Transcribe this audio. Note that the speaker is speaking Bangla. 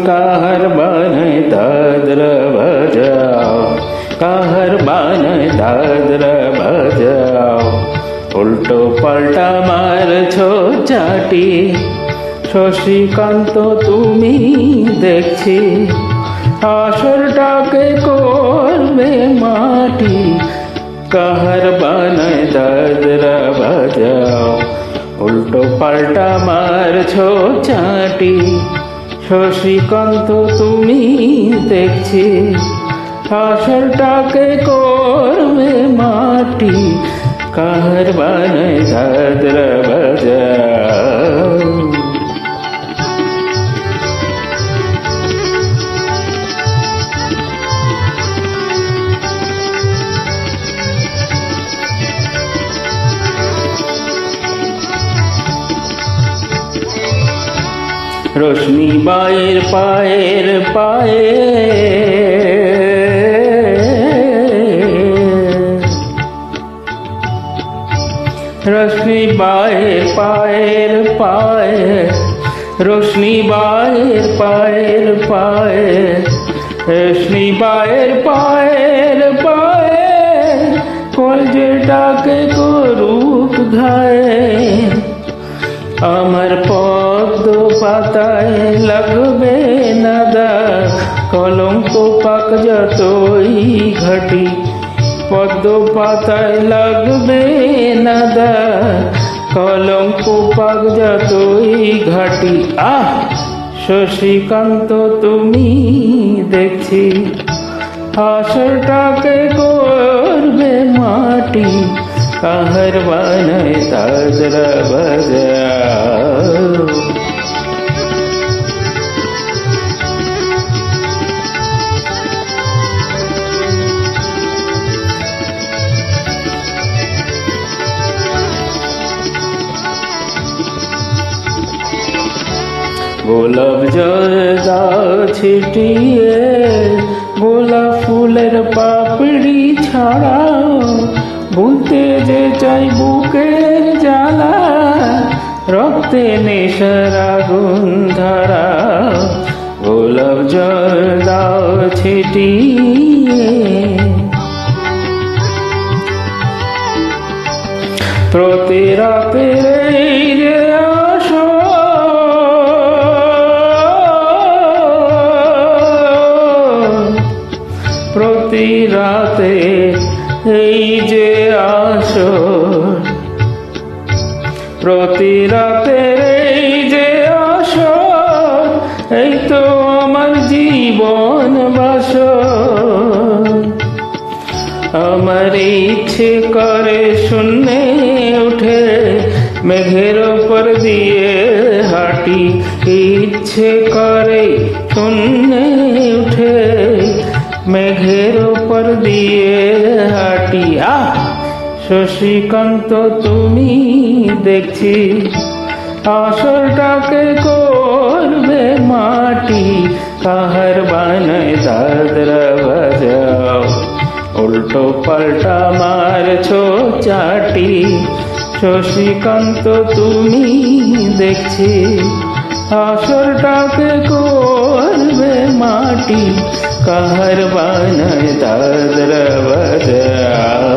কাহার বানায় দাদর বাজাও, কাহার বানায় দাদর বাজাও। উল্টো পাল্টা মারছো চাটি, শশীকান্ত তুমি দেখছি আসরটাকে করবে মাটি। কাহার বানায় দাদরা বাজাও, উল্টো পাল্টা মারছো চাটি, শশীকান্ত তুমি দেখছি আসরটাকে করবে মাটি। কাহার বানায় দাদরা বাজাও। রোশনি বায়ের পায়ের পায়ে, রোশনি বায়ের পায়ের পায়ে, রোশনি বায়ের পায়ের পায়ে, রোশনি বায়ের পায়ের পায়ে, কলজেটাকে করুক ঘায়ে। আমার পদ্ম পাতায় লাগবে না দাগ, কলঙ্ক পাক যতই ঘাটি। পদ্ম পাতায় লাগবে না দাগ, কলঙ্ক পাক যতই ঘাটি। শশীকান্ত তুমি দেখছি আসরটাকে করবে মাটি। কাহার বানায় দাদরা বাজাও। গোলাপ জল দাও ছিটিয়ে, গোলাপ ফুলের পাপড়ি ছাড়াও। ভুলতে যে চাই বুকের জ্বালা, রক্তে নেশার আগুন ধরাও। গোলাপ জল দাও ছিটিয়ে, প্রতি রাতে রে আসো, প্রতি রাতে এই যে আসর, প্রতি রাতে এই যে আসর, এই তো আমার জীবন বাসর। আমার ইচ্ছে করে শূন্যে উঠে মেঘের ওপর দিয়ে হাঁটি। ইচ্ছে করে শূন্যে উঠে মেঘের ওপর দিয়ে হাঁটি। শশীকান্ত তুমি দেখছি আসরটাকে করবে মাটি। কাহার বানায় দাদরা বাজাও, উল্টো পাল্টা মারছো চাটি। শশীকান্ত তুমি দেখছি আসরটাকে করবে মাটি। কাহার বানায় দাদরা বাজাও।